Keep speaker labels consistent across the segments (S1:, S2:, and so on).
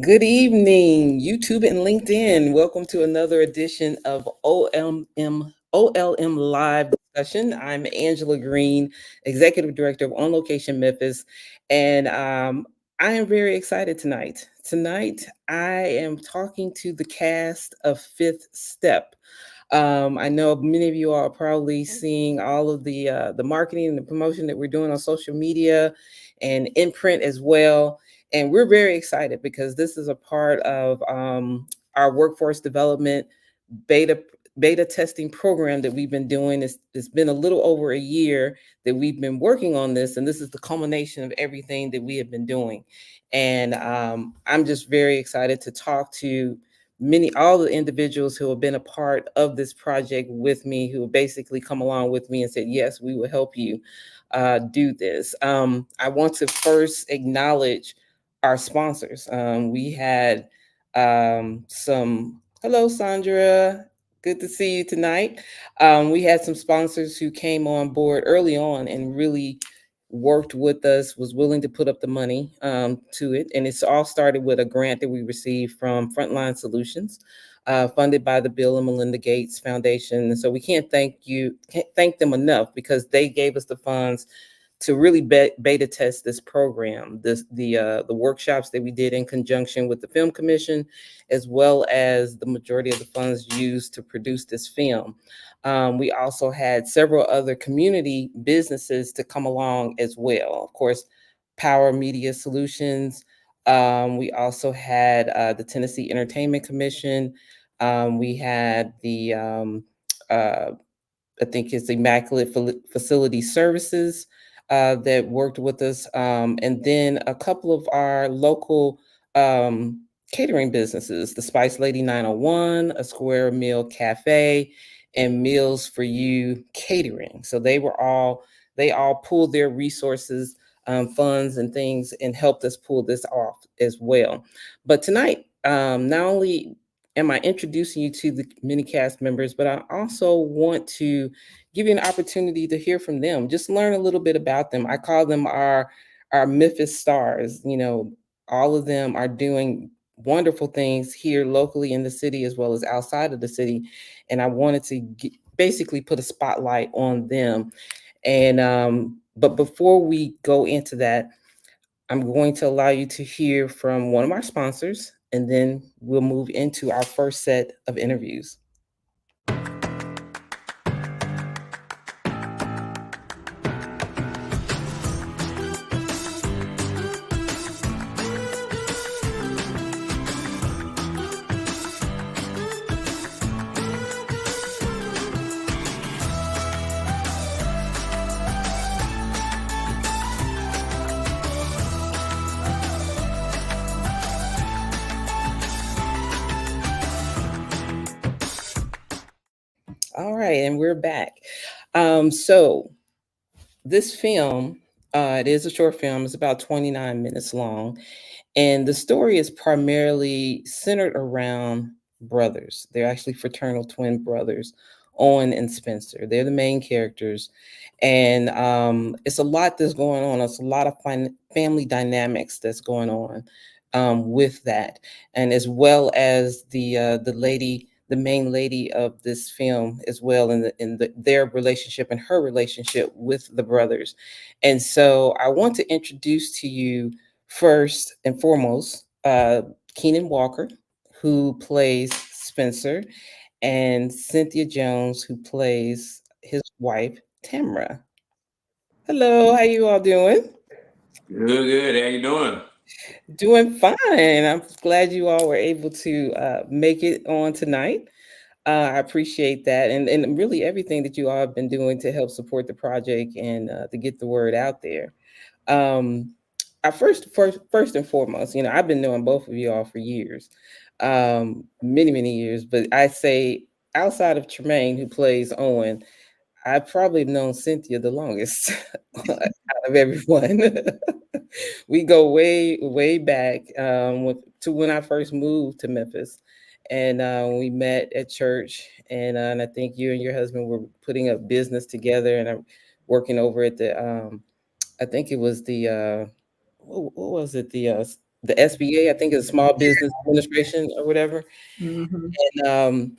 S1: Good evening, YouTube and LinkedIn. Welcome to another edition of OLM Live Discussion. I'm Angela Green, Executive Director of On Location Memphis, and I am very excited tonight. Tonight, I am talking to the cast of Fifth Step. I know many of you are probably seeing all of the marketing and the promotion that we're doing on social media and in print as well. And we're very excited because this is a part of our workforce development beta beta testing program that we've been doing. It's been a little over a year that we've been working on this, and this is the culmination of everything that we have been doing. And I'm just very excited to talk to all the individuals who have been a part of this project with me, who have basically come along with me and said, yes, we will help you do this. I want to first acknowledge our sponsors. We had hello, Sandra. Good to see you tonight. We had some sponsors who came on board early on and really worked with us, was willing to put up the money to it. And it's all started with a grant that we received from Frontline Solutions, funded by the Bill and Melinda Gates Foundation. And so we can't thank them enough because they gave us the funds to really beta test this program, the workshops that we did in conjunction with the Film Commission, as well as the majority of the funds used to produce this film. We also had several other community businesses to come along as well. Of course, Power Media Solutions. We also had the Tennessee Entertainment Commission. We had uh, I think it's Immaculate Facility Services that worked with us, and then a couple of our local catering businesses, the Spice Lady 901, a Square Meal Cafe, and Meals for You Catering. So they all pulled their resources, funds, and things, and helped us pull this off as well. But tonight, not only am I introducing you to the many cast members, but I also want to give you an opportunity to hear from them. Just learn a little bit about them. I call them our Memphis stars. You know, all of them are doing wonderful things here locally in the city as well as outside of the city, and I wanted to basically put a spotlight on them. And but before we go into that, I'm going to allow you to hear from one of our sponsors, and then we'll move into our first set of interviews. All right, and we're back. So this film, it is a short film. It's about 29 minutes long, and the story is primarily centered around brothers. They're actually fraternal twin brothers, Owen and Spencer. They're the main characters, and it's a lot that's going on. It's a lot of family dynamics that's going on with that, and as well as the lady, the main lady of this film as well, in their relationship and her relationship with the brothers. And so I want to introduce to you first and foremost Keenan Walker, who plays Spencer, and Cynthia Jones, who plays his wife Tamra. Hello, how you all doing?
S2: Good, good. How you doing?
S1: Doing fine. I'm glad you all were able to make it on tonight. I appreciate that, and really everything that you all have been doing to help support the project and to get the word out there. Um, I first and foremost, you know, I've been knowing both of you all for years, many years. But I say outside of Tremaine, who plays Owen, I probably have known Cynthia the longest out of everyone. We go way back to when I first moved to Memphis, and we met at church. And I think you and your husband were putting a business together, and I'm working over at the I think it was the what was it, the SBA, I think it's Small Business Administration or whatever.
S3: Mhm.
S1: And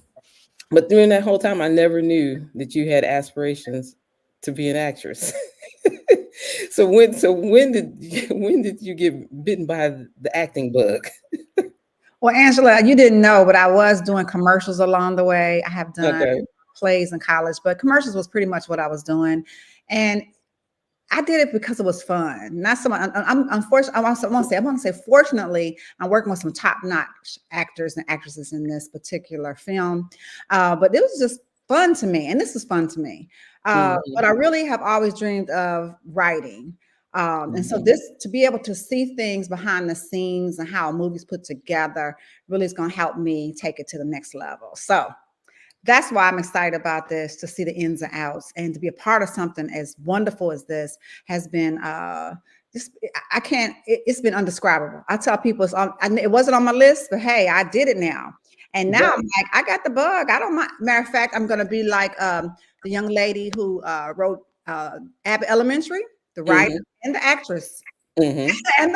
S1: but during that whole time, I never knew that you had aspirations to be an actress. So when did you get bitten by the acting bug?
S3: Well, Angela, you didn't know, but I was doing commercials along the way. I have done
S1: Okay.
S3: plays in college, but commercials was pretty much what I was doing. And I did it because it was fun. Not so much. I'm unfortunately. I want to say, fortunately, I'm working with some top-notch actors and actresses in this particular film. But it was just fun to me, and this is fun to me. But I really have always dreamed of writing. And so this, to be able to see things behind the scenes and how a movie's put together, really is going to help me take it to the next level. So that's why I'm excited about this, to see the ins and outs and to be a part of something as wonderful as this has been. It's been undescribable. I tell people it wasn't on my list, but hey, I did it now. And now I'm like, I got the bug. I don't mind. Matter of fact, I'm going to be like the young lady who wrote Abbott Elementary, the writer and the actress.
S1: And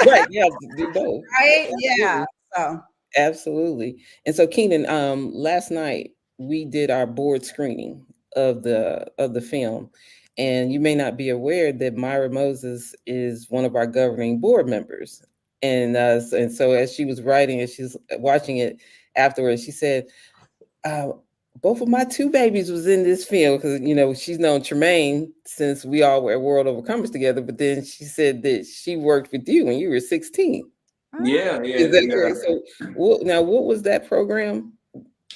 S3: Right,
S1: yeah, do both.
S3: right, yeah. So
S1: Absolutely. And so Keenan, last night we did our board screening of the film. And you may not be aware that Myra Moses is one of our governing board members. And so as she was writing it, she's watching it afterwards, she said, both of my two babies was in this film, because she's known Tremaine since we all were at World Overcomers together. But then she said that she worked with you when you were 16.
S2: Yeah.
S1: Is that correct? So now, what was that program?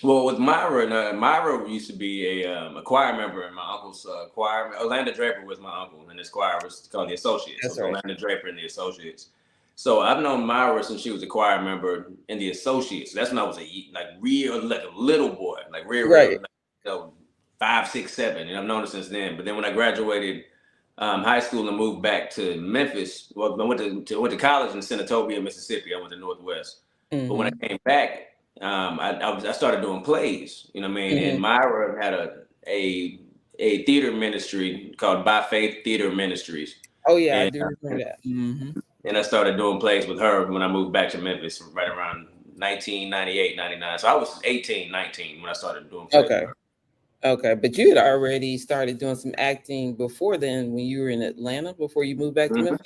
S2: Well, with Myra, Myra used to be a choir member in my uncle's choir. Orlando Draper was my uncle, and his choir was called the Associates.
S1: That's
S2: so
S1: right.
S2: Orlando Draper and the Associates. So I've known Myra since she was a choir member in the Associates. That's when I was a little boy,
S1: Right.
S2: 5, 6, 7, and I've known her since then. But then when I graduated high school and moved back to Memphis, well, I went to college in Senatobia, Mississippi. I went to Northwest. But when I came back, I started doing plays. You know what I mean? And Myra had a theater ministry called By Faith Theater Ministries.
S1: Oh yeah, I do remember that.
S2: And I started doing plays with her when I moved back to Memphis right around 1998, 99. So I was 18, 19 when I started doing plays.
S1: Okay, but you had already started doing some acting before then, when you were in Atlanta, before you moved back to Memphis?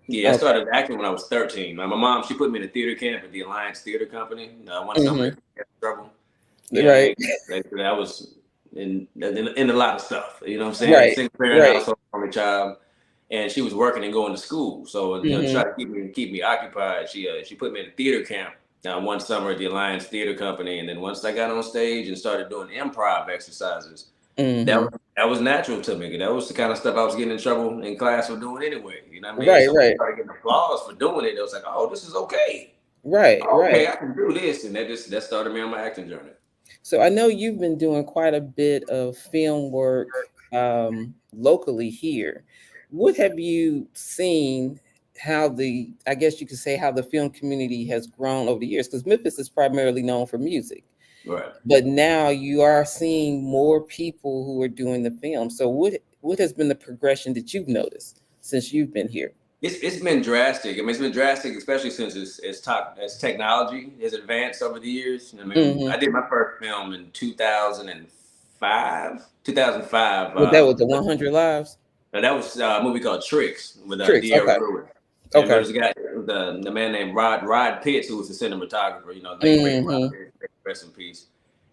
S2: Yeah, I started acting when I was 13. My mom, she put me in a theater camp at the Alliance Theater Company. One summer, I had trouble.
S1: Right.
S2: I was in a lot of stuff. You know what I'm saying?
S1: Right.
S2: Single parent household, only child, and she was working and going to school. So to try to keep me occupied, she put me in a theater camp. One summer at the Alliance Theater Company, and then once I got on stage and started doing improv exercises, that was natural to me. That was the kind of stuff I was getting in trouble in class for doing anyway. You know what I mean?
S1: Right,
S2: so
S1: right.
S2: I started getting applause for doing it. It was like, oh, this is okay.
S1: Right,
S2: Okay, I can do this, and that started me on my acting journey.
S1: So I know you've been doing quite a bit of film work locally here. What have you seen? I guess you could say how the film community has grown over the years, because Memphis is primarily known for music.
S2: Right.
S1: But now you are seeing more people who are doing the film. So what has been the progression that you've noticed since you've been here?
S2: It's been drastic. I mean, it's been drastic, especially since as technology has advanced over the years. I mean, I did my first film in 2005. 2005.
S1: That was the 100 Lives?
S2: That was a movie called Tricks with
S1: Tricks,
S2: De'Ara Lewis.
S1: Okay.
S2: There was a guy, the man named Rod Pitts, who was the cinematographer. Rest in peace.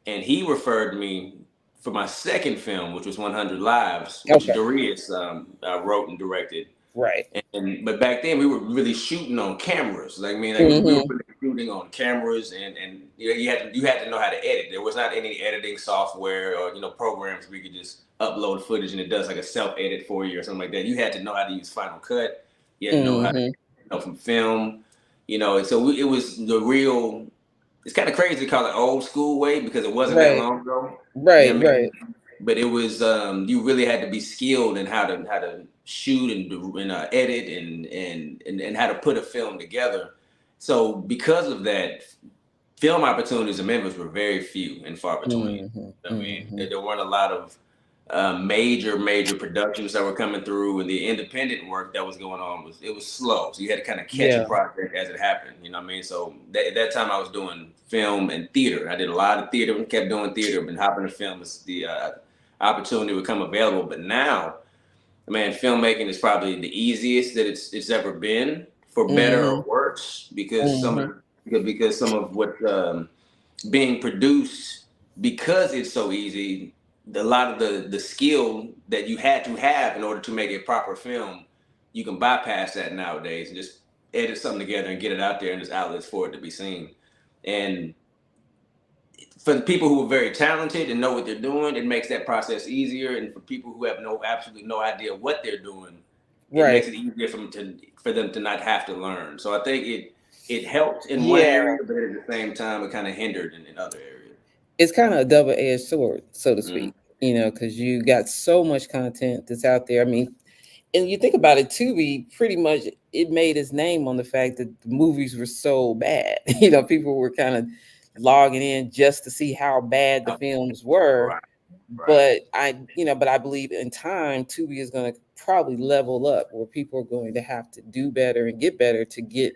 S2: And he referred me for my second film, which was 100 Lives, which Darius wrote and directed.
S1: Right.
S2: But back then we were really shooting on cameras. We were really shooting on cameras, and you had to know how to edit. There was not any editing software or programs where you could just upload footage and it does like a self-edit for you or something like that. You had to know how to use Final Cut. You had to know how to from film. And so it was the real. It's kind of crazy to call it old school way because it wasn't that long ago.
S1: Right, right.
S2: But it was you really had to be skilled in how to shoot and edit and how to put a film together. So because of that, film opportunities in Memphis were very few and far between. There weren't a lot of major productions that were coming through, and the independent work that was going on was slow. So you had to kind of catch a project as it happened. You know what I mean? So at that time I was doing film and theater. I did a lot of theater and kept doing theater. Been hopping to film as the opportunity would come available. But now, man, filmmaking is probably the easiest that it's ever been, for better or worse, because some of what being produced, because it's so easy, a lot of the skill that you had to have in order to make a proper film, you can bypass that nowadays and just edit something together and get it out there, and there's outlets for it to be seen. And for the people who are very talented and know what they're doing, it makes that process easier. And for people who have absolutely no idea what they're doing, it makes it easier for them to not have to learn. So I think it helped in one area, but at the same time, it kind of hindered in other areas. It's
S1: kind of a double-edged sword, so to speak, because you got so much content that's out there. I mean, and you think about it, Tubi, pretty much it made its name on the fact that the movies were so bad. People were kind of logging in just to see how bad the films were. Right. But I believe in time, Tubi is going to probably level up, where people are going to have to do better and get better to get,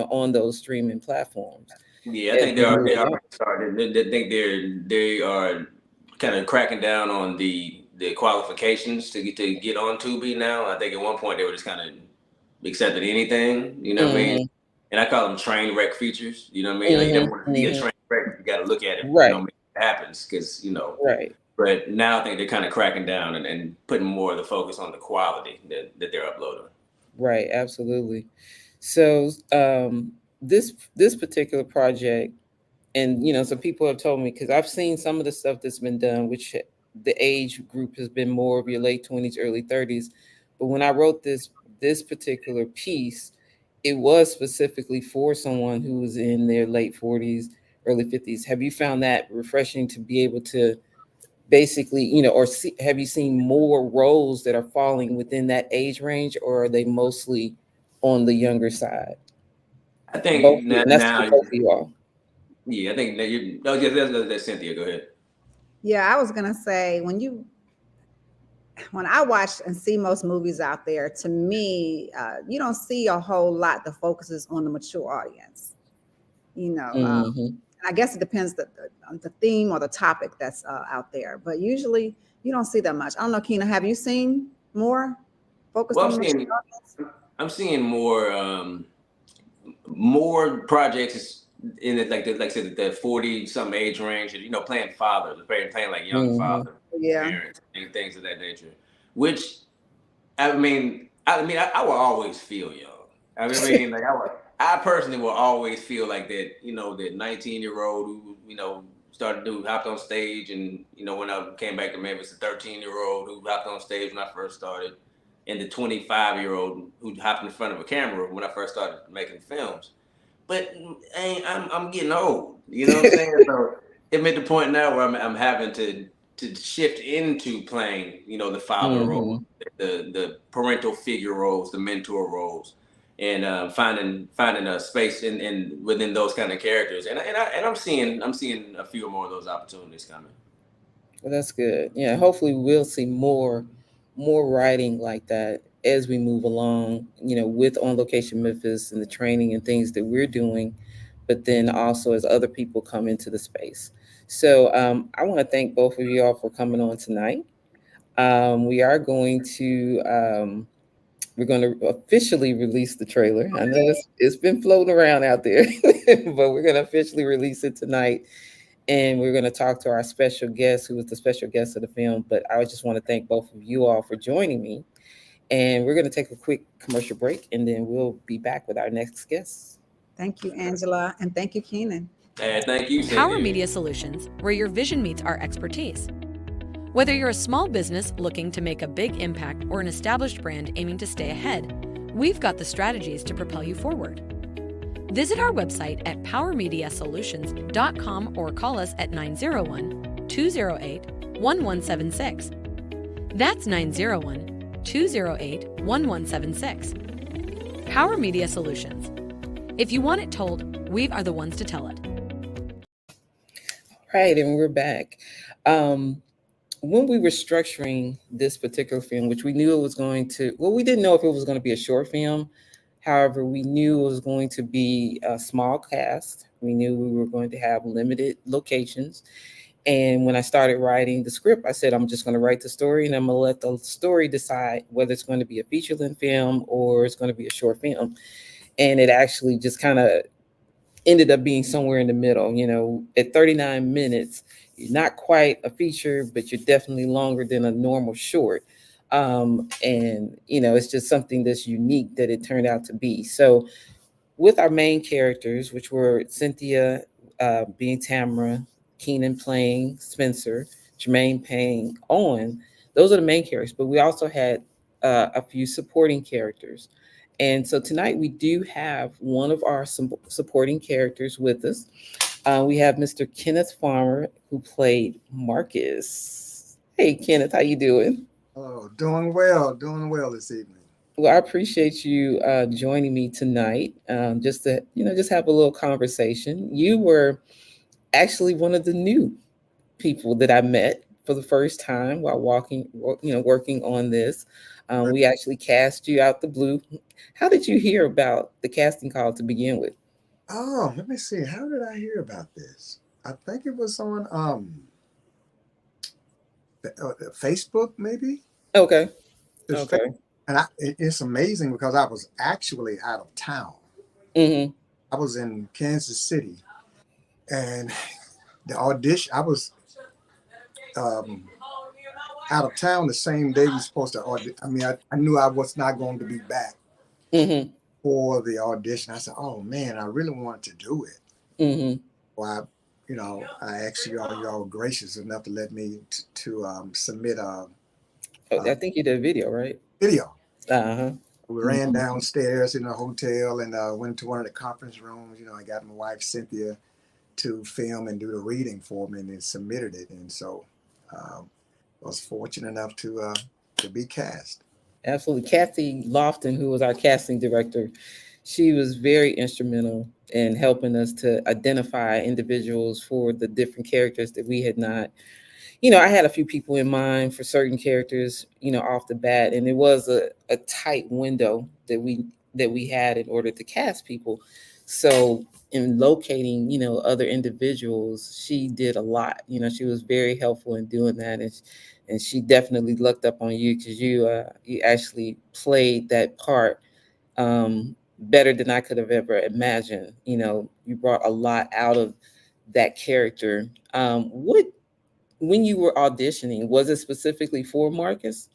S1: on those streaming platforms.
S2: Yeah, I think they are started. I think they are kind of cracking down on the qualifications to get on Tubi now. I think at one point they were just kind of accepting anything, what I mean? And I call them train wreck features, you know what I mean? Like, you don't want to be a train wreck, you got to look at it,
S1: right?
S2: It happens, because
S1: right.
S2: But now I think they're kind of cracking down and putting more of the focus on the quality that they're uploading.
S1: Right, absolutely. So this particular project, and some people have told me, because I've seen some of the stuff that's been done, which the age group has been more of your late 20s, early 30s. But when I wrote this particular piece, it was specifically for someone who was in their late 40s, early 50s. Have you found that refreshing to be able to basically, have you seen more roles that are falling within that age range, or are they mostly on the younger side?
S2: I think
S1: both,
S2: now
S1: both of you all.
S2: Yeah, I think that that's Cynthia. Go ahead.
S3: Yeah, I was gonna say, when I watch and see most movies out there, to me, you don't see a whole lot that focuses on the mature audience. I guess it depends on the theme or the topic that's out there, but usually you don't see that much. I don't know, Keena, have you seen more focused on the mature audience?
S2: I'm seeing more projects in it, like I said, the 40-something age range, playing fathers, playing like young fathers, parents, and things of that nature. Which, I will always feel young. I personally will always feel like that. That 19-year-old who hopped on stage, and when I came back to Memphis, the 13-year-old who hopped on stage when I first started, and the 25-year-old who hopped in front of a camera when I first started making films. But I'm getting old, you know what I'm saying? So I'm at the point now where I'm having to shift into playing, the father role, the parental figure roles, the mentor roles, and finding a space in within those kind of characters. And I'm seeing a few more of those opportunities coming.
S1: Well, that's good. Yeah, hopefully we'll see more writing like that as we move along, with On Location Memphis and the training and things that we're doing, but then also as other people come into the space. So I want to thank both of you all for coming on tonight. We are going to, we're going to officially release the trailer. I know it's been floating around out there, but we're going to officially release it tonight. And we're going to talk to our special guest, who was the special guest of the film. But I just want to thank both of you all for joining me. And we're going to take a quick commercial break, and then we'll be back with our next guest.
S3: Thank you, Angela. And thank you, Keenan.
S2: And thank you, Cindy.
S4: Power Media Solutions, where your vision meets our expertise. Whether you're a small business looking to make a big impact or an established brand aiming to stay ahead, we've got the strategies to propel you forward. Visit our website at powermediasolutions.com or call us at 901-208-1176. That's 901-208-1176. Power Media Solutions. If you want it told, we are the ones to tell it.
S1: Right, and we're back. when we were structuring this particular film, which we knew it was going to, well, we didn't know if it was going to be a short film. However, we knew it was going to be a small cast. We knew we were going to have limited locations. And when I started writing the script, I said, I'm just going to write the story and I'm going to let the story decide whether it's going to be a feature-length film or it's going to be a short film. And it actually just kind of ended up being somewhere in the middle. At 39 minutes, you're not quite a feature, but you're definitely longer than a normal short. And it's just something that's unique that it turned out to be. So with our main characters, which were Cynthia being Tamara, Keenan playing Spencer, Jermaine playing Owen, those are the main characters. But we also had a few supporting characters. And so tonight we do have one of our supporting characters with us. We have Mr. Kenneth Farmer, who played Marcus. Hey, Kenneth, how you doing?
S5: Oh, doing well this evening.
S1: Well, I appreciate you joining me tonight, just to just have a little conversation. You were actually one of the new people that I met for the first time while working on this. We actually cast you out the blue. How did you hear about the casting call to begin with?
S5: Oh, let me see. How did I hear about this? I think it was on Facebook, maybe.
S1: Okay.
S5: It's
S1: Okay.
S5: And it's amazing because I was actually out of town.
S1: Mm-hmm.
S5: I was in Kansas City, and the audition. I was out of town the same day we were supposed to audition. I mean, I knew I was not going to be back
S1: Mm-hmm.
S5: for the audition. I said, "Oh man, I really wanted to do it."
S1: Mm-hmm.
S5: Well, I actually y'all were gracious enough to let me to submit a
S1: I think you did a video, right?
S5: video.
S1: Uh-huh.
S5: We ran downstairs in a hotel and went to one of the conference rooms. I got my wife Cynthia to film and do the reading for me, and then submitted it. And so I was fortunate enough to be cast.
S1: Absolutely. Kathy Lofton, who was our casting director, she was very instrumental in helping us to identify individuals for the different characters that we had not. I had a few people in mind for certain characters, off the bat, and it was a tight window that we had in order to cast people. So in locating, other individuals, she did a lot. She was very helpful in doing that, and she definitely looked up on you because you actually played that part better than I could have ever imagined. You brought a lot out of that character. When you were auditioning, was it specifically for Marcus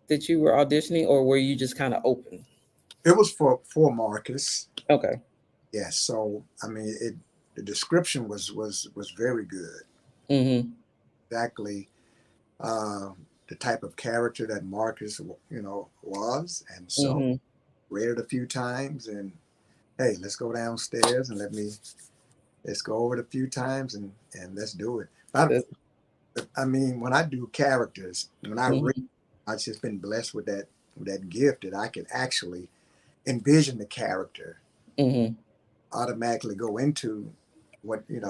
S1: that you were auditioning, or were you just kind of open?
S5: It was for Marcus.
S1: Okay.
S5: Yes. So I mean, the description was very good.
S1: Mm-hmm.
S5: Exactly the type of character that Marcus, was, and so read it a few times, and hey, let's go downstairs and let's go over it a few times and let's do it. I mean, when I do characters, when I read, I've just been blessed with that gift that I can actually envision the character, automatically go into what the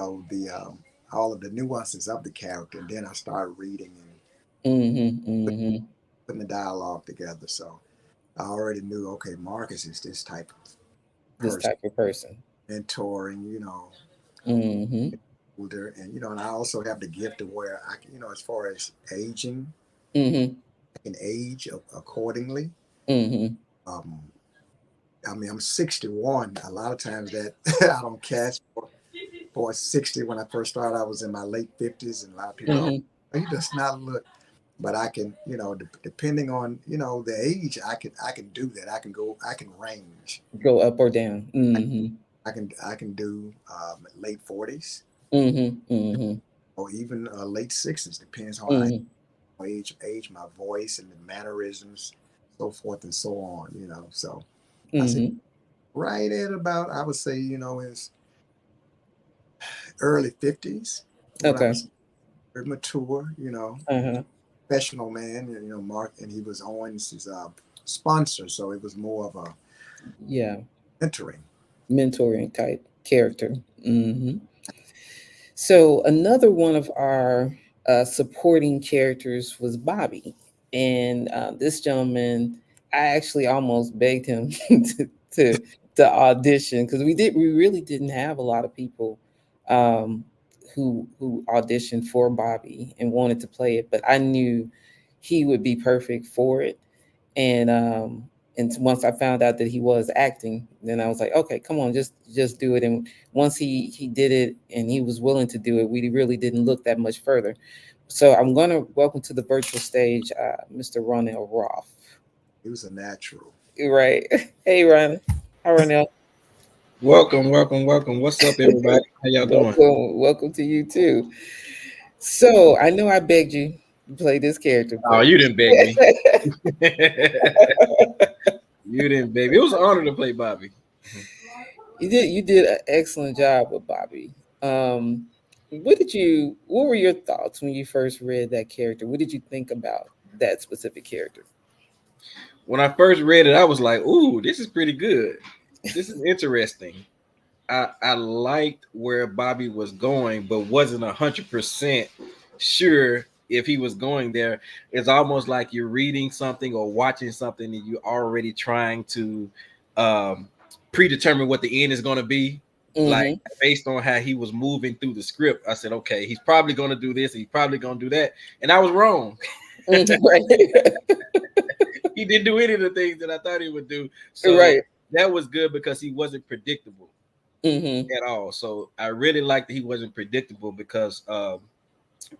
S5: all of the nuances of the character, and then I start reading and putting the dialogue together. So I already knew, okay, Marcus is this type of person, mentoring, older, and and I also have the gift of where I can, as far as aging, I can age accordingly. I mean, I'm 61. A lot of times that I don't cast for 60. When I first started, I was in my late 50s, and a lot of people, oh, he does not look. But I can, depending on the age, I can do that. I can range,
S1: go up or down.
S5: I can do late 40s, or even late 60s. Depends on how I age my voice and the mannerisms, so forth and so on. So I say right at about, I would say, is early 50s.
S1: Okay.
S5: Very mature, professional man, Mark, and he was Owens' sponsor, so it was more of a mentoring
S1: type character. So another one of our supporting characters was Bobby. And this gentleman, I actually almost begged him to, to audition because we really didn't have a lot of people um, who auditioned for Bobby and wanted to play it, but I knew he would be perfect for it. And once I found out that he was acting, then I was like, okay, come on, just do it. And once he did it and he was willing to do it, we really didn't look that much further. So I'm going to welcome to the virtual stage Mr. Ronell Roth.
S5: He was a natural.
S1: Right. Hey, Ron. Hi, Ronell.
S6: Welcome. What's up, everybody? How y'all doing?
S1: Welcome to you too. So I know I begged you to play this character.
S6: Oh, you didn't beg me. You didn't beg me. It was an honor to play Bobby.
S1: You did an excellent job with Bobby. What were your thoughts when you first read that character? What did you think about that specific character?
S6: When I first read it, I was like, ooh, this is pretty good. This is interesting. I liked where Bobby was going, but wasn't 100% sure if he was going there. It's almost like you're reading something or watching something and you're already trying to predetermine what the end is going to be. Mm-hmm. Like based on how he was moving through the script, I said, okay, he's probably going to do this, he's probably going to do that, and I was wrong. He didn't do any of the things that I thought he would do. So that was good because he wasn't predictable at all. So I really liked that he wasn't predictable because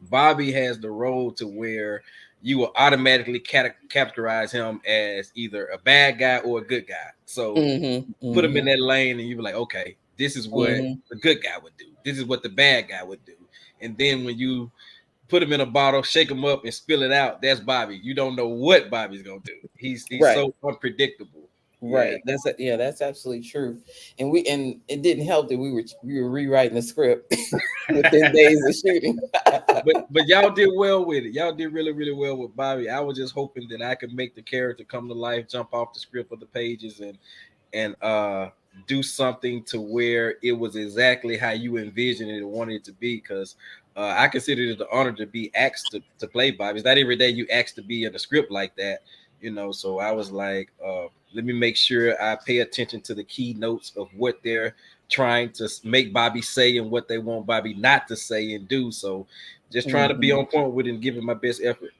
S6: Bobby has the role to where you will automatically categorize him as either a bad guy or a good guy. So put him in that lane and you be like, okay, this is what the good guy would do. This is what the bad guy would do. And then when you put him in a bottle, shake him up and spill it out, that's Bobby. You don't know what Bobby's going to do. He's so unpredictable.
S1: Right. That's absolutely true. And it didn't help that we were rewriting the script within days of shooting.
S6: but y'all did well with it. Y'all did really, really well with Bobby. I was just hoping that I could make the character come to life, jump off the script of the pages and do something to where it was exactly how you envisioned it and wanted it to be, because I considered it an honor to be asked to play Bobby. It's not every day you asked to be in a script like that, so I was like, let me make sure I pay attention to the key notes of what they're trying to make Bobby say and what they want Bobby not to say and do. So just trying to be on point with it and giving my best effort.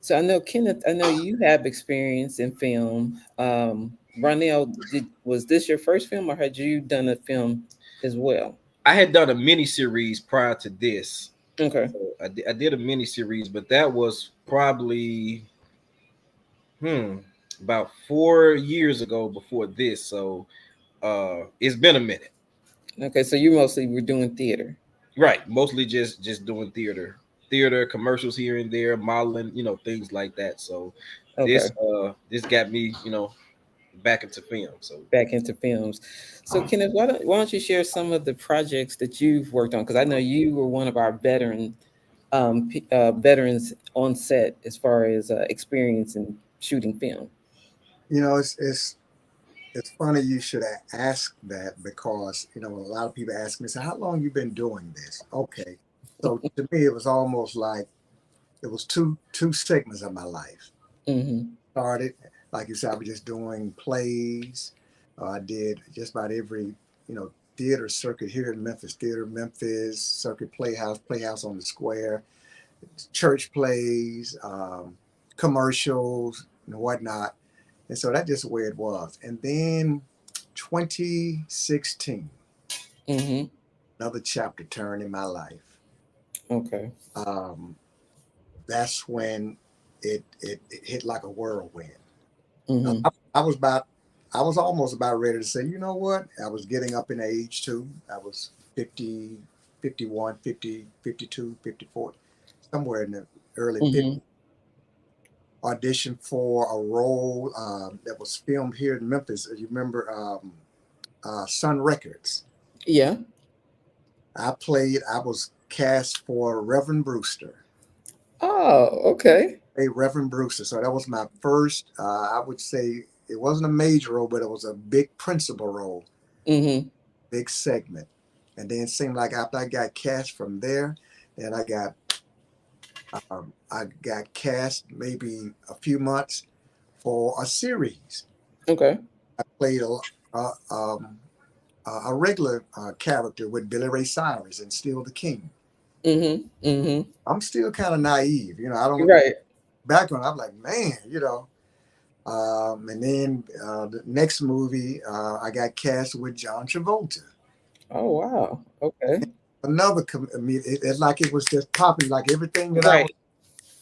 S1: So I know, Kenneth, you have experience in film. Ronell, was this your first film or had you done a film as well?
S6: I had done a mini series prior to this.
S1: Okay.
S6: So I did a mini series, but that was probably about 4 years ago before this. So it's been a minute.
S1: Okay, so you mostly were doing theater.
S6: Right, mostly just doing theater commercials here and there, modeling, things like that. So this got me, back into film.
S1: So Kenneth, why don't you share some of the projects that you've worked on? Because I know you were one of our veterans on set as far as experience in shooting film.
S5: It's funny you should ask that, because a lot of people ask me, so how long you been doing this? Okay, so to me it was almost like it was two segments of my life. Started, like you said, I was just doing plays. I did just about every theater circuit here in Memphis, Circuit Playhouse on the Square, church plays, commercials and whatnot. And so that's just where it was. And then 2016, another chapter turned in my life.
S1: Okay.
S5: That's when it hit like a whirlwind. I was almost about ready to say, you know what? I was getting up in age too. I was 50, 51, 50, 52, 54, somewhere in the early 50s. Auditioned for a role that was filmed here in Memphis. You remember Sun Records?
S1: Yeah. I
S5: was cast for Reverend Brewster.
S1: Oh, okay.
S5: Reverend Brewster. So that was my first, I would say it wasn't a major role, but it was a big principal role. Big segment. And then it seemed like after I got cast from there, then I got I got cast maybe a few months for a series.
S1: Okay.
S5: I played a regular character with Billy Ray Cyrus and Still the King.
S1: Mm-hmm. Mm-hmm.
S5: I'm still kind of naive, I don't
S1: Right.
S5: background. I'm like, man, and then the next movie, I got cast with John Travolta.
S1: Oh wow. Okay.
S5: Another, it's like it was just popping, like everything that I was
S1: Right.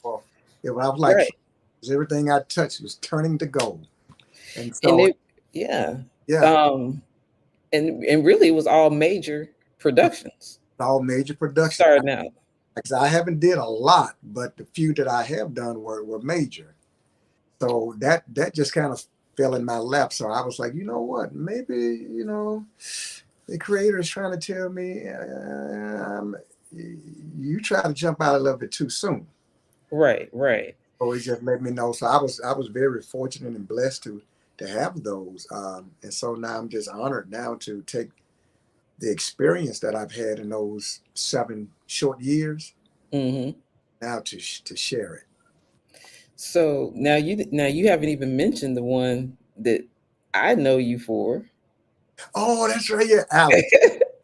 S5: for. I was like,
S1: Right.
S5: everything I touched was turning to gold. And
S1: And
S5: so,
S1: yeah.
S5: yeah,
S1: And really it was all major productions
S5: all major production.
S1: starting out.
S5: I haven't did a lot, but the few that I have done were major. So that just kind of fell in my lap. So I was like, you know what? Maybe, the creator is trying to tell me you try to jump out a little bit too soon.
S1: Right, right.
S5: So he just let me know. So I was very fortunate and blessed to have those. And so now I'm just honored now to take the experience that I've had in those 7 short years
S1: Mm-hmm.
S5: now to share it.
S1: So now you haven't even mentioned the one that I know you for.
S5: Oh, that's right. Yeah, Alex.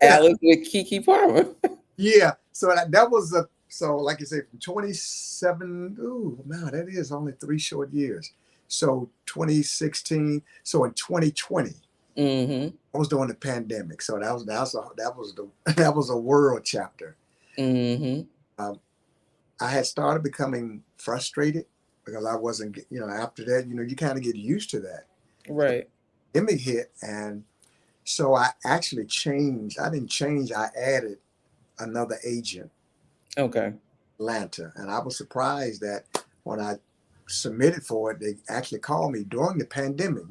S1: Alice with Keke Palmer.
S5: Yeah. So that was so like you say, from 27. Ooh, no, that is only 3 short years. So 2016. So in 2020,
S1: Mm-hmm.
S5: I was during the pandemic. So that was a world chapter.
S1: Mm-hmm.
S5: I had started becoming frustrated because I wasn't, after that, you kind of get used to that.
S1: Right.
S5: Pandemic hit, and so I actually changed. I didn't change. I added another agent,
S1: Okay.
S5: Atlanta, and I was surprised that when I submitted for it, they actually called me during the pandemic.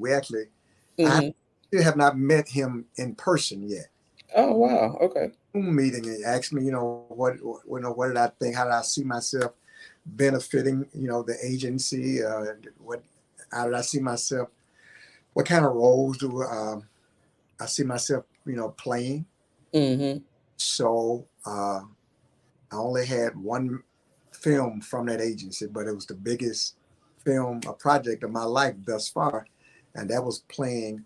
S5: I still have not met him in person yet.
S1: Oh wow. Okay.
S5: Zoom meeting, and asked me, what did I think? How did I see myself benefiting, the agency? How did I see myself? What kind of roles do I see myself, playing?
S1: Mm-hmm.
S5: So I only had one film from that agency, but it was the biggest film, a project of my life thus far, and that was playing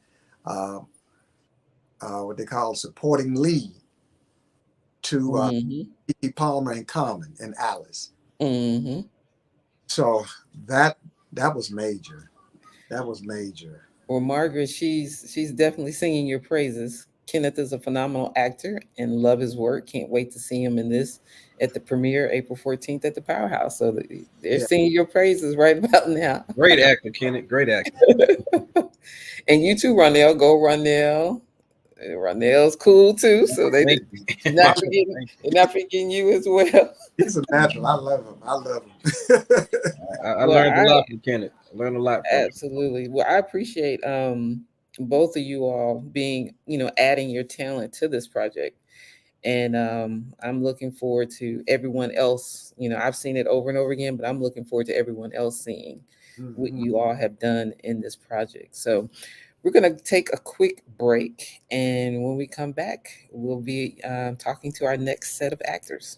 S5: what they call supporting lead to Keke Palmer and Common and Alice.
S1: Mm-hmm.
S5: So that was major. That was major.
S1: Well, Margaret, she's definitely singing your praises. Kenneth is a phenomenal actor and love his work. Can't wait to see him in this at the premiere April 14th at the Powerhouse. So they're
S5: Yeah.
S1: singing your praises right about now.
S6: Great actor, Kenneth. Great actor.
S1: And you too, Ronell. Go Ronell. Ronell's cool too. So they're not forgetting you as well.
S5: He's a natural. I love him.
S6: I learned a lot from Kenneth. I learned a lot from him.
S1: Absolutely. Well, I appreciate both of you all being, adding your talent to this project. And I'm looking forward to everyone else. I've seen it over and over again, but I'm looking forward to everyone else seeing what you all have done in this project. So we're going to take a quick break. And when we come back, we'll be talking to our next set of actors.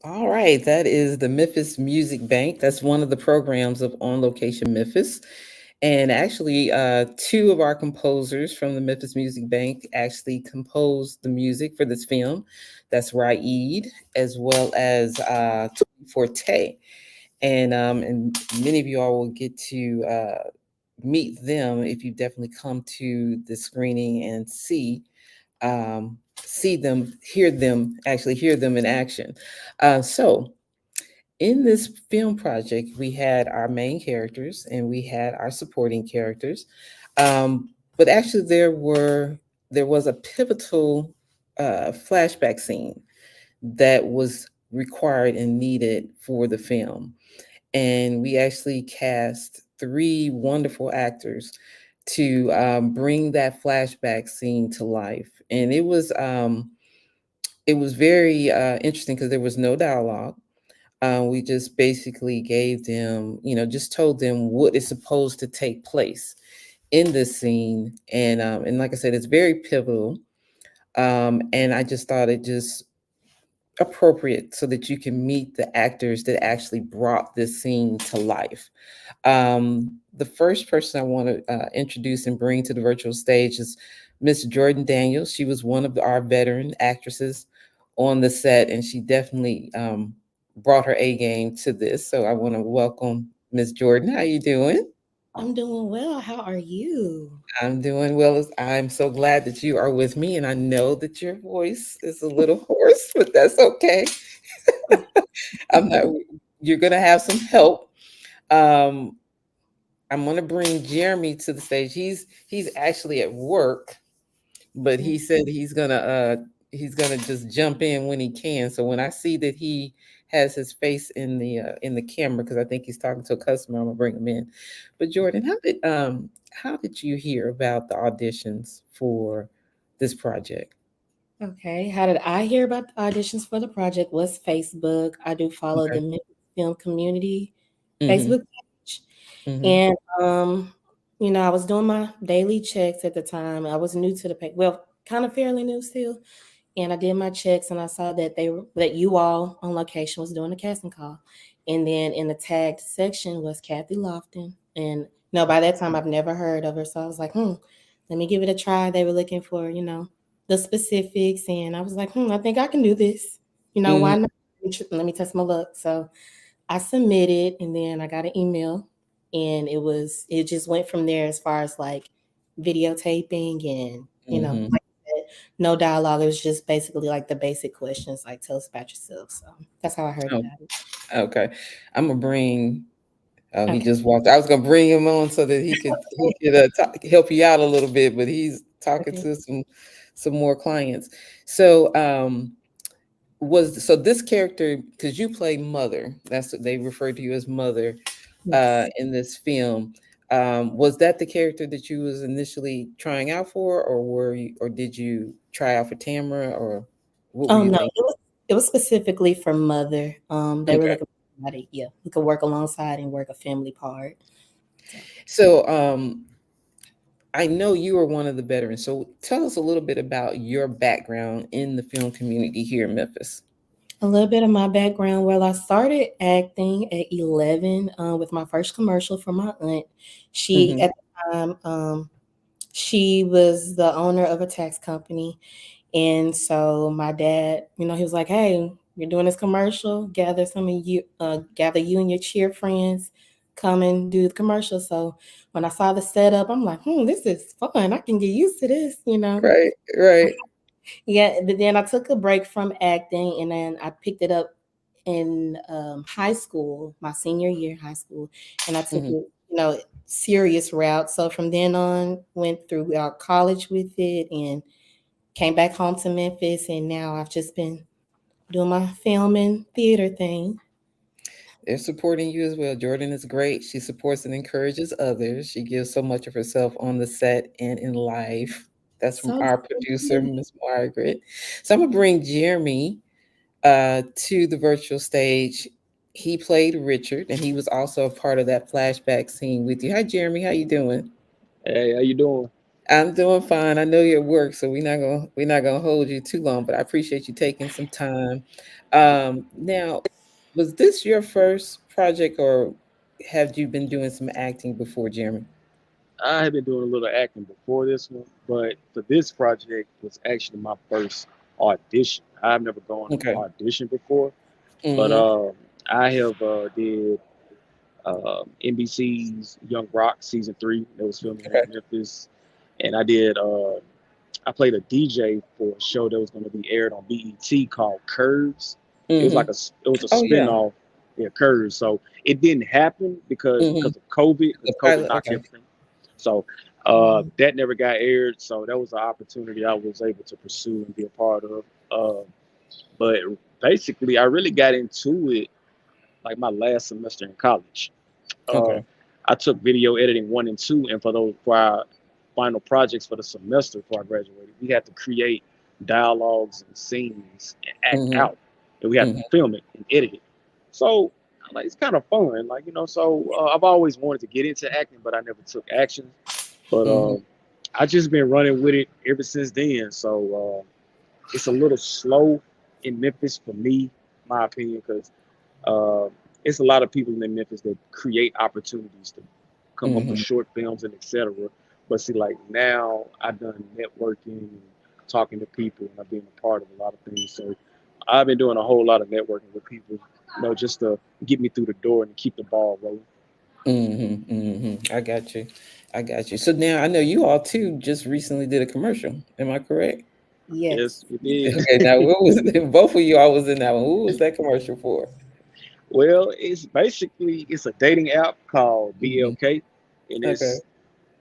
S1: All right, that is the Memphis Music Bank. That's one of the programs of On Location Memphis. And actually, two of our composers from the Memphis Music Bank actually composed the music for this film. That's Raed, as well as Forte. And many of you all will get to meet them if you definitely come to the screening and see them, actually hear them in action. So in this film project, we had our main characters and we had our supporting characters. But actually, there was a pivotal flashback scene that was required and needed for the film, and we actually cast three wonderful actors to bring that flashback scene to life, and it was very interesting because there was no dialogue. We just basically gave them, just told them what is supposed to take place in this scene, and like I said, it's very pivotal. And I just thought it just appropriate so that you can meet the actors that actually brought this scene to life. The first person I want to introduce and bring to the virtual stage is Miss Jordan Daniels. She was one of our veteran actresses on the set, and she definitely brought her A game to this. So I want to welcome Miss Jordan. How you doing?
S7: I'm doing well. How are you?
S1: I'm doing well. I'm so glad that you are with me, and I know that your voice is a little hoarse, but that's okay. I'm not. You're gonna have some help. Um, I'm gonna bring Jeremy to the stage. He's actually at work, but he said he's gonna just jump in when he can. So when I see that he has his face in the camera, because I think he's talking to a customer, I'm gonna bring him in. But Jordan, how did you hear about the auditions for this project?
S7: Okay. How did I hear about the auditions for the project? Was Facebook. I do follow
S1: Okay.
S7: the Memphis film community
S1: Mm-hmm.
S7: Facebook page.
S1: Mm-hmm.
S7: And I was doing my daily checks at the time. I was new to the page. Well, kind of fairly new still. And I did my checks and I saw that you all on location was doing a casting call. And then in the tagged section was Kathy Lofton. And by that time I've never heard of her. So I was like, let me give it a try. They were looking for, the specifics. And I was like, I think I can do this. Why not? Let me test my luck. So I submitted and then I got an email and it just went from there as far as like videotaping and,
S1: Mm-hmm.
S7: like I said, no dialogue. It was just basically like the basic questions, like tell us about yourself. So that's how I heard
S1: Oh,
S7: about it.
S1: okay. I'm gonna bring. Oh, he
S7: Okay.
S1: just walked. I was gonna bring him on so that he could help you out a little bit, but he's talking
S7: Okay.
S1: to some more clients. So this character, because you play Mother, that's what they refer to you as Mother
S7: Yes.
S1: in this film. Was that the character that you was initially trying out for, or did you try out for Tamara, or what were
S7: Oh
S1: you
S7: no,
S1: thinking?
S7: it was specifically for Mother. They were
S1: Okay.
S7: looking for somebody, who could work alongside and work a family part.
S1: So I know you are one of the veterans. So tell us a little bit about your background in the film community here in Memphis.
S7: A little bit of my background. Well, I started acting at 11 with my first commercial for my aunt. She,
S1: Mm-hmm.
S7: at the time, she was the owner of a tax company. And so my dad, he was like, hey, you're doing this commercial, gather you and your cheer friends, come and do the commercial. So when I saw the setup, I'm like, this is fun. I can get used to this.
S1: Right, right.
S7: Yeah, but then I took a break from acting and then I picked it up in high school, my senior year in high school, and I took
S1: Mm-hmm.
S7: it, serious route. So from then on, went through college with it and came back home to Memphis, and now I've just been doing my film and theater thing.
S1: They're supporting you as well. Jordan is great. She supports and encourages others. She gives so much of herself on the set and in life. That's from
S7: So
S1: our producer,
S7: good.
S1: Miss Margaret. So I'm gonna bring Jeremy to the virtual stage. He played Richard, and he was also a part of that flashback scene with you. Hi, Jeremy. How you doing?
S8: Hey, how you doing?
S1: I'm doing fine. I know you're at work, so we're not gonna hold you too long, but I appreciate you taking some time. Now, was this your first project, or have you been doing some acting before, Jeremy?
S8: I had been doing a little acting before this one, but for this project was actually my first audition. I've never gone to
S1: Okay.
S8: audition before, but
S1: Mm-hmm.
S8: I have did NBC's Young Rock season 3 that was filming
S1: Okay.
S8: in Memphis, and I played a DJ for a show that was going to be aired on BET called Curves. It was
S1: Mm-hmm.
S8: like it was a
S1: Oh yeah.
S8: spinoff, yeah, Curves. So it didn't happen because
S1: Mm-hmm.
S8: of COVID,
S1: The
S8: because COVID
S1: pilot.
S8: knocked
S1: Okay.
S8: everything. So that never got aired. So that was an opportunity I was able to pursue and be a part of. But basically, I really got into it like my last semester in college. Uh,
S1: Okay.
S8: I took video editing 1 and 2, and for our final projects for the semester before I graduated, we had to create dialogues and scenes and act
S1: Mm-hmm.
S8: out, and we had
S1: Mm-hmm.
S8: to film it and edit it. So like it's kind of fun, like So I've always wanted to get into acting, but I never took action. But
S1: Mm-hmm.
S8: I just been running with it ever since then. So it's a little slow in Memphis for me, my opinion, because uh, it's a lot of people in Memphis that create opportunities to come up with
S1: Mm-hmm.
S8: short films and etc. But see, like now I've done networking and talking to people, and I've been a part of a lot of things. So I've been doing a whole lot of networking with people, just to get me through the door and keep the ball rolling.
S1: Mm-hmm. Mm-hmm. I got you. I got you. So now I know you all too just recently did a commercial. Am I correct?
S3: Yes.
S8: Yes, we did.
S1: Okay. Now, what was both of you all was in that one? Who was that commercial for?
S8: Well, it's a dating app called
S1: Mm-hmm.
S8: BLK, and
S1: Okay.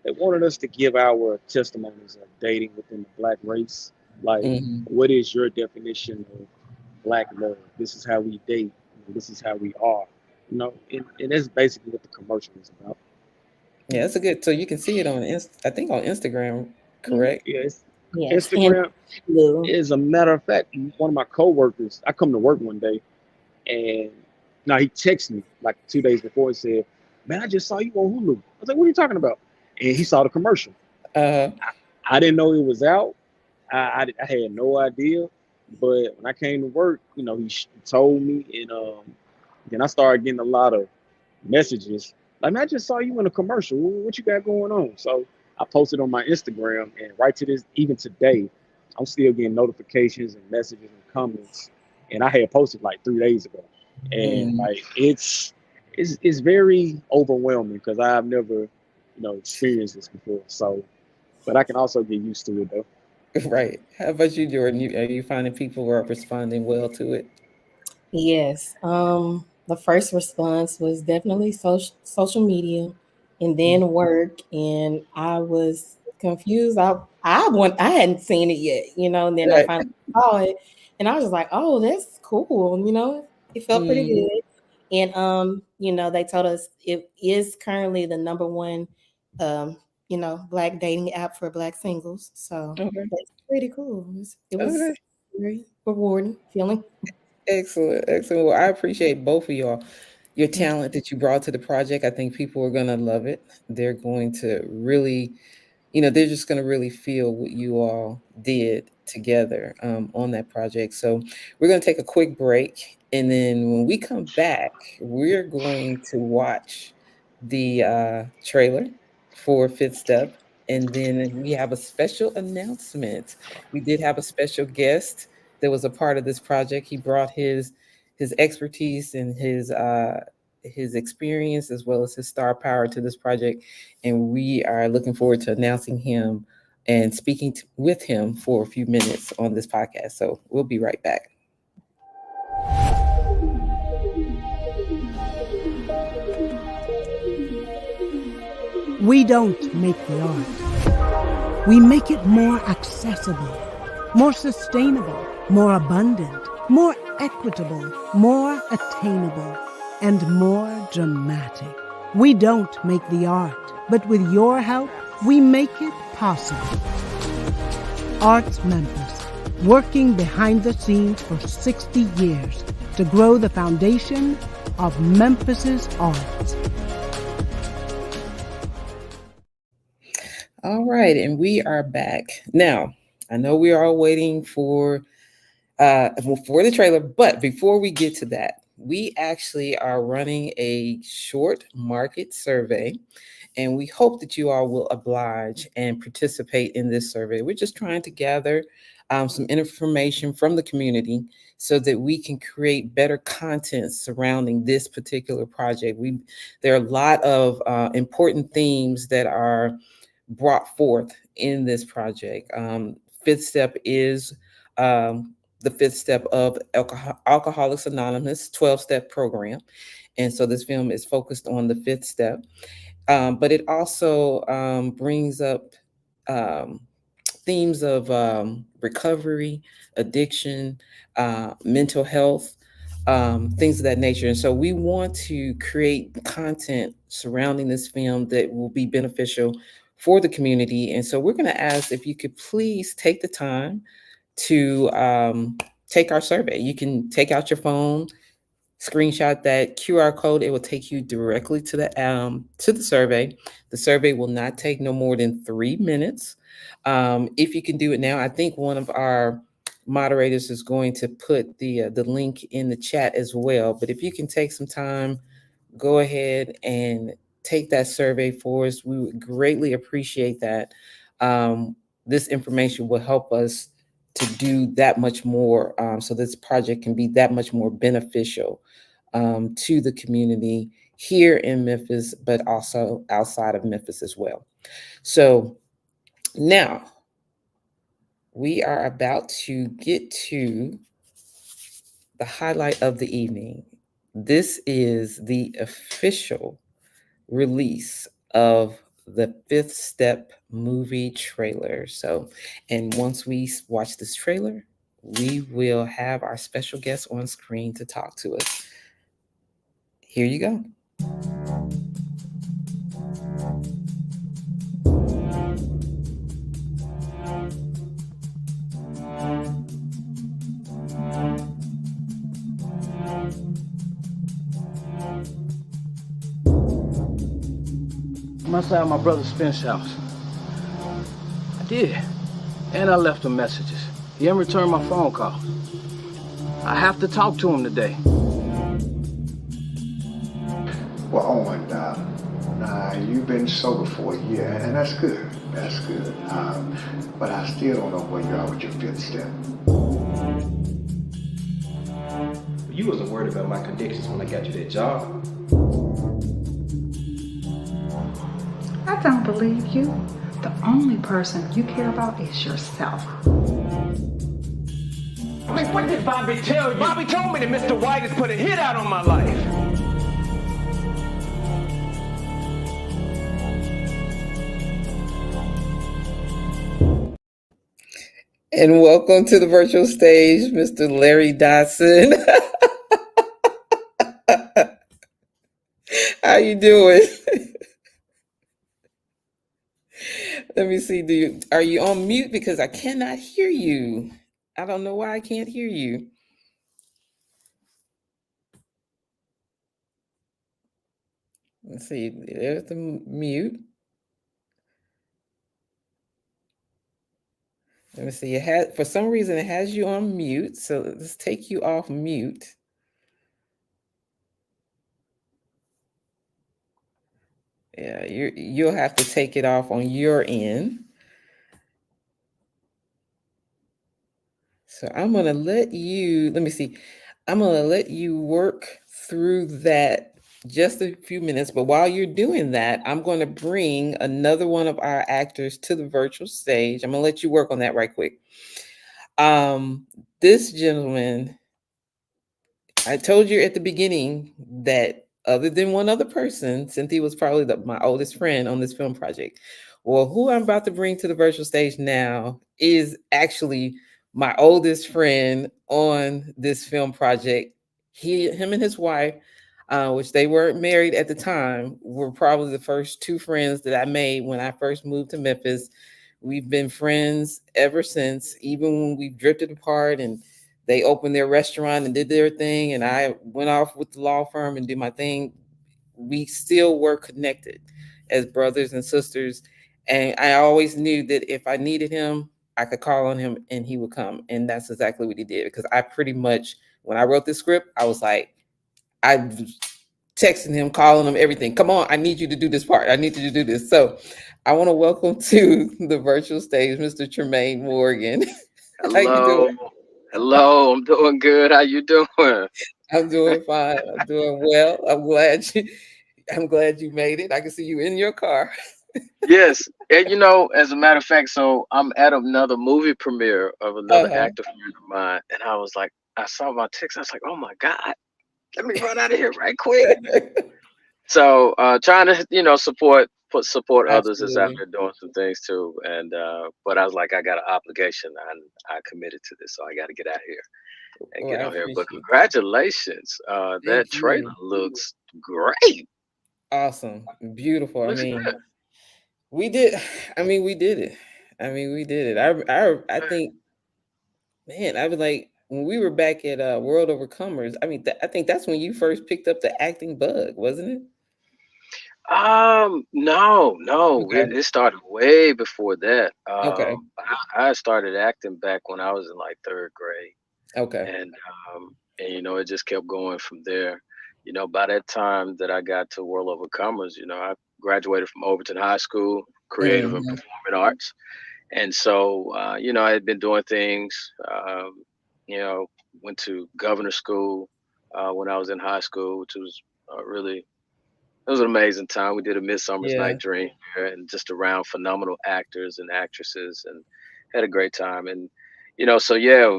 S8: they wanted us to give our testimonies of dating within the Black race. Like,
S1: Mm-hmm.
S8: what is your definition of Black love? This is how we date. This is how we are. And that's basically what the commercial is about.
S1: Yeah, that's a good. So you can see it on I think on Instagram, correct?
S8: Yes,
S7: Yes, and
S8: Instagram.
S7: Hulu.
S8: As a matter of fact, one of my coworkers, I come to work one day, and now he texted me like 2 days before and said, "Man, I just saw you on Hulu." I was like, "What are you talking about?" And he saw the commercial.
S1: Uh.
S8: I didn't know it was out. I had no idea. But when I came to work, he told me, and then I started getting a lot of messages. Like, "Man, I just saw you in a commercial. What you got going on?" So I posted on my Instagram, and right to this, even today, I'm still getting notifications and messages and comments. And I had posted like 3 days ago, and
S1: Mm.
S8: like it's very overwhelming because I've never, experienced this before. So, but I can also get used to it though.
S1: Right. How about you, Jordan? Are you finding people are responding well to it?
S7: Yes. The first response was definitely social media, and
S1: Mm.
S7: then work, and I was confused. I hadn't seen it yet, and then I
S1: Right.
S7: finally saw it, and I was just like, "Oh, that's cool," It felt pretty
S1: Mm.
S7: good, and they told us it is currently the number one, Black dating app for Black singles. So
S1: Okay.
S7: that's pretty cool. It was
S1: Okay.
S7: very rewarding feeling.
S1: Excellent. Excellent. Well, I appreciate both of y'all. Your
S7: Thank
S1: talent that you brought to the project. I think people are going to love it. They're going to really, they're just going to really feel what you all did together on that project. So we're going to take a quick break. And then when we come back, we're going to watch the trailer for Fifth Step. And then we have a special announcement. We did have a special guest that was a part of this project. He brought his expertise and his experience as well as his star power to this project, and we are looking forward to announcing him and speaking with him for a few minutes on this podcast. So we'll be right back.
S9: We don't make the art. We make it more accessible, more sustainable, more abundant, more equitable, more attainable, and more dramatic. We don't make the art, but with your help, we make it possible. Arts Memphis, working behind the scenes for 60 years to grow the foundation of Memphis's arts.
S1: All right, and we are back. Now, I know we are all waiting for the trailer, but before we get to that, we actually are running a short market survey, And we hope that you all will oblige and participate in this survey. We're just trying to gather some information from the community so that we can create better content surrounding this particular project. There are a lot of important themes that are brought forth in this project. Fifth step is the fifth step of Alcoholics Anonymous 12-step program. And so this film is focused on the fifth step. But it also brings up themes of recovery, addiction, mental health, things of that nature. And so we want to create content surrounding this film that will be beneficial for the community. And so we're going to ask if you could please take the time to take our survey. You can take out your phone, screenshot that QR code. It will take you directly to the survey. The survey will not take no more than 3 minutes. If you can do it now, I think one of our moderators is going to put the link in the chat as well. But if you can take some time, go ahead and take that survey for us. We would greatly appreciate that. This information will help us to do that much more, so this project can be that much more beneficial to the community here in Memphis, but also outside of Memphis as well. So now we are about to get to the highlight of the evening. This is the official release of the Fifth Step movie trailer. So, and once we watch this trailer, we will have our special guest on screen to talk to us. Here you go.
S10: I'm outside my brother Spence's house. I did. And I left him messages. He hasn't returned my phone call. I have to talk to him today.
S5: Well, Owen, you've been sober for a year, and that's good. That's good. But I still don't know where you are with your fifth step.
S6: You wasn't worried about my convictions when I got you that job.
S11: I don't believe you. The only person you care about is yourself.
S10: I mean, what did Bobby tell you? Bobby told me that Mr. White has put a hit out on my life.
S1: And welcome to the virtual stage, Mr. Larry Dodson. How you doing? Let me see. Are you on mute? Because I cannot hear you. I don't know why I can't hear you. Let's see. There's the mute. Let me see. For some reason, it has you on mute. So let's take you off mute. Yeah, you'll have to take it off on your end. So I'm gonna let you. Let me see. I'm gonna let you work through that just a few minutes. But while you're doing that, I'm going to bring another one of our actors to the virtual stage. I'm gonna let you work on that right quick. This gentleman, I told you at the beginning that other than one other person, Cynthia was probably my oldest friend on this film project. Well, who I'm about to bring to the virtual stage now is actually my oldest friend on this film project. Him and his wife, which they weren't married at the time, were probably the first two friends that I made when I first moved to Memphis. We've been friends ever since, even when we drifted apart and they opened their restaurant and did their thing, and I went off with the law firm and did my thing. We still were connected as brothers and sisters. And I always knew that if I needed him, I could call on him and he would come. And that's exactly what he did. Because I pretty much, when I wrote this script, I was like, I texting him, calling him, everything. Come on, I need you to do this part. I need you to do this. So I want to welcome to the virtual stage, Mr. Tremaine Morgan. How you doing?
S10: Hello, I'm doing good. How you doing?
S1: I'm doing fine. I'm doing well. I'm glad you made it. I can see you in your car.
S10: Yes, and as a matter of fact, so I'm at another movie premiere of another actor friend of mine, and I was like, I saw my text, I was like, oh my God, let me run out of here right quick. So trying to, support others that's out
S1: Absolutely.
S10: there doing some things too. And but I was like, I got an obligation, and I committed to this, so I got to get out here and
S1: Well,
S10: get
S1: I
S10: on here. But
S1: appreciate it.
S10: congratulations, that
S1: Thank
S10: trailer
S1: you.
S10: looks great.
S1: Awesome. Beautiful. I
S10: Looks
S1: mean,
S10: good.
S1: we did. We did it. We did it. I think, man, I was like, when we were back at World Overcomers, I think that's when you first picked up the acting bug, wasn't it?
S10: No,
S1: Okay.
S10: it started way before that.
S1: Okay.
S10: I started acting back when I was in like third grade,
S1: Okay.
S10: and it just kept going from there. By that time that I got to World Overcomers, I graduated from Overton High School, creative and
S1: Mhm.
S10: performing arts, and so I had been doing things. You know, went to governor school when I was in high school, which was really it was an amazing time. We did a Midsummer's
S1: Yeah.
S10: Night Dream here and just around phenomenal actors and actresses and had a great time. And, so yeah,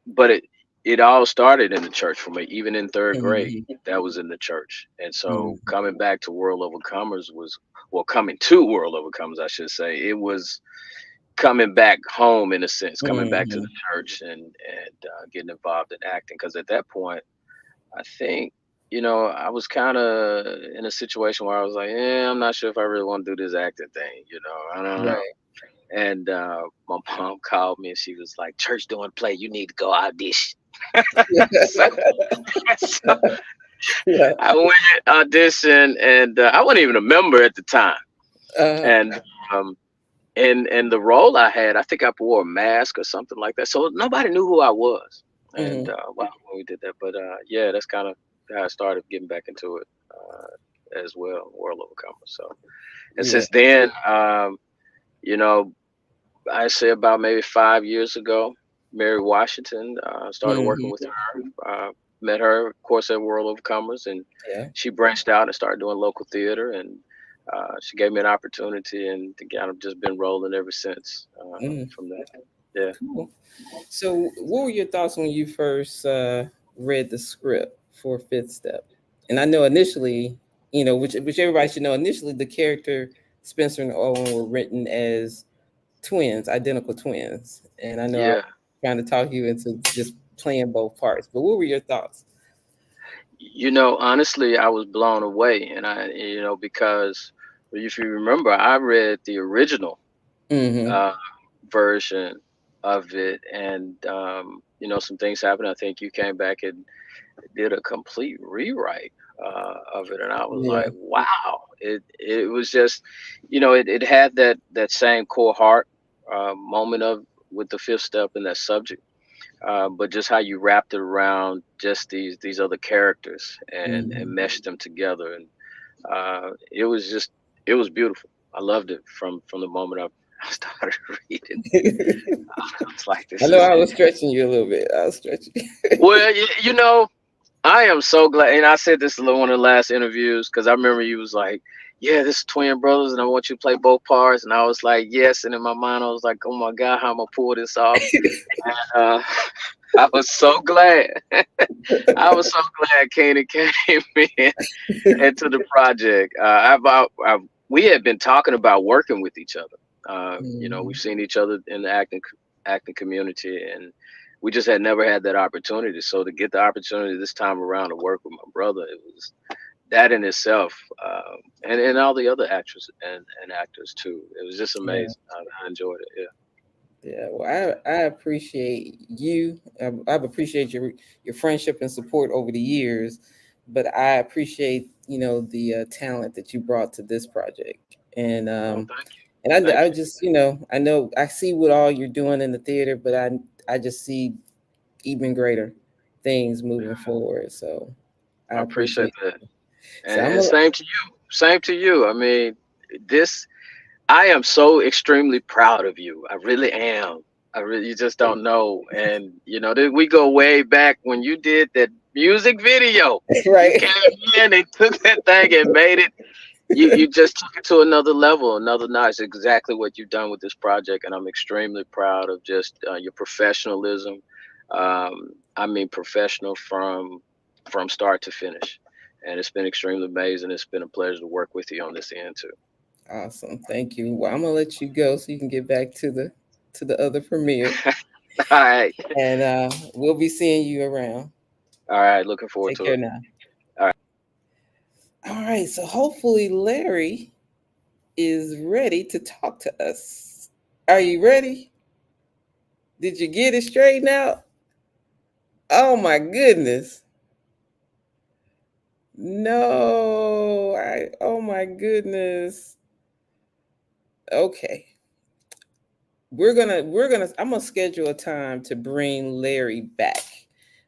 S10: but it all started in the church for me. Even in third grade,
S1: Mhm.
S10: that was in the church. And so
S1: Mhm.
S10: coming back to World Overcomers coming to World Overcomers, I should say, it was coming back home in a sense, coming back to the
S1: Mhm.
S10: church and getting involved in acting. Because at that point, I think, I was kind of in a situation where I was like, I'm not sure if I really want to do this acting thing, I don't know.
S1: Right.
S10: And my mom called me and she was like, church doing play, you need to go audition. so, so
S1: Yeah.
S10: I went audition and I wasn't even a member at the time.
S1: Uh,
S10: And and the role I had, I think I wore a mask or something like that. So nobody knew who I was. And
S1: mhm.
S10: when we did that, but yeah, that's kind of how I started getting back into it as well, World Overcomers. So, and
S1: Yeah.
S10: since then, you know, I say about maybe 5 years ago, Mary Washington, started working
S1: Mhm.
S10: with her. Met her, of course, at World Overcomers, and
S1: Yeah.
S10: she branched out and started doing local theater. And she gave me an opportunity, and kind of just been rolling ever since
S1: Mm.
S10: from that. Yeah.
S1: Cool. So, what were your thoughts when you first read the script for Fifth Step? And I know initially, which everybody should know, initially the character Spencer and Owen were written as twins, identical twins. And I know I was
S10: Yeah.
S1: trying to talk you into just playing both parts. But what were your thoughts?
S10: Honestly, I was blown away, and because if you remember, I read the original
S1: Mm-hmm.
S10: uh, version of it, and some things happened. I think you came back and did a complete rewrite of it, and I was
S1: Yeah.
S10: like, wow! It was just, it had that same core heart moment of with the fifth step and that subject, but just how you wrapped it around just these other characters and
S1: Mm-hmm.
S10: meshed them together, and it was beautiful. I loved it from the moment I started reading. I was like,
S1: I
S10: this
S1: know
S10: is
S1: I
S10: it.
S1: was stretching you a little bit. I was stretching.
S10: Well, I am so glad, and I said this in one of the last interviews because I remember you was like, "Yeah, this is twin brothers, and I want you to play both parts." And I was like, "Yes," and in my mind, I was like, "Oh my God, how am I pull this off?" Uh, I was so glad. I was so glad Kanan came in into the project. We had been talking about working with each other. We've
S1: Mhm.
S10: seen each other in the acting community, and we just had never had that opportunity. So to get the opportunity this time around to work with my brother, it was that in itself, and all the other actors and actors too. It was just
S1: Yeah.
S10: amazing. I enjoyed it. Yeah.
S1: Yeah, well, I appreciate you. I've appreciated your friendship and support over the years, but I appreciate the talent that you brought to this project, and
S10: Oh,
S1: um,
S10: thank you.
S1: and
S10: Thank
S1: I
S10: you.
S1: just I know I see what all you're doing in the theater, but I just see even greater things moving forward. So I
S10: I appreciate
S1: appreciate
S10: that.
S1: it. So
S10: And same to you. Same to you. I mean, I am so extremely proud of you. I really am. You just don't know. And we go way back when you did that music video.
S1: right.
S10: You came in and took that thing and made it. You just took it to another level, another notch. Exactly what you've done with this project, and I'm extremely proud of just your professionalism. I mean, professional from start to finish, and it's been extremely amazing. It's been a pleasure to work with you on this end too.
S1: Awesome, thank you. Well, I'm gonna let you go so you can get back to the other premiere.
S10: All right,
S1: and we'll be seeing you around.
S10: All right, looking forward
S1: Take
S10: to
S1: care
S10: it.
S1: now.
S10: All right.
S1: All right, so hopefully Larry is ready to talk to us. Are you ready? Did you get it straightened out? Oh my goodness. No, oh my goodness. Okay. I'm gonna schedule a time to bring Larry back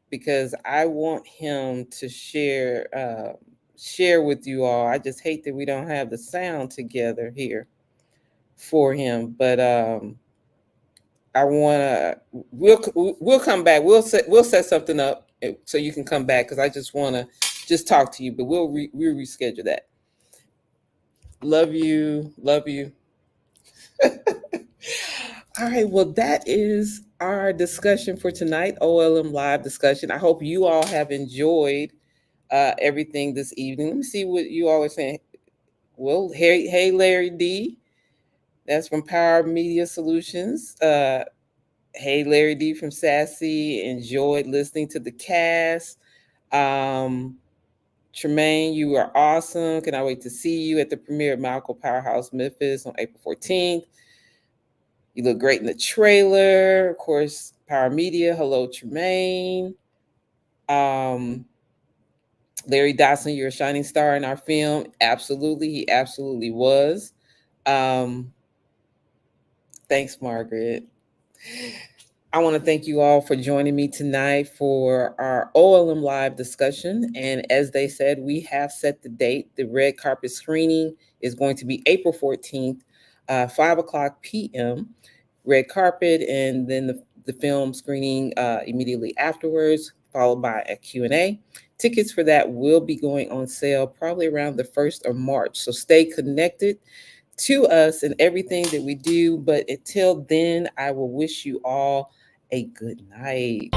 S1: because I want him to share with you all. I just hate that we don't have the sound together here for him, but we'll come back. We'll set something up so you can come back because I just want to talk to you, but we'll reschedule that. Love you. All right, well, that is our discussion for tonight, OLM Live discussion. I hope you all have enjoyed everything this evening. Let me see what you all are saying. Well, hey, Larry D. That's from Power Media Solutions. Hey, Larry D. from Sassy. Enjoyed listening to the cast. Tremaine, you are awesome. Cannot wait to see you at the premiere of Malcolm Powerhouse Memphis on April 14th. You look great in the trailer. Of course, Power Media. Hello, Tremaine. Larry Dodson, you're a shining star in our film. Absolutely. He absolutely was. Thanks, Margaret. I want to thank you all for joining me tonight for our OLM Live discussion. And as they said, we have set the date. The red carpet screening is going to be April 14th, 5:00 p.m. red carpet, and then the film screening immediately afterwards, followed by a Q&A. Tickets for that will be going on sale probably around the 1st of March. So stay connected to us and everything that we do. But until then, I will wish you all a good night.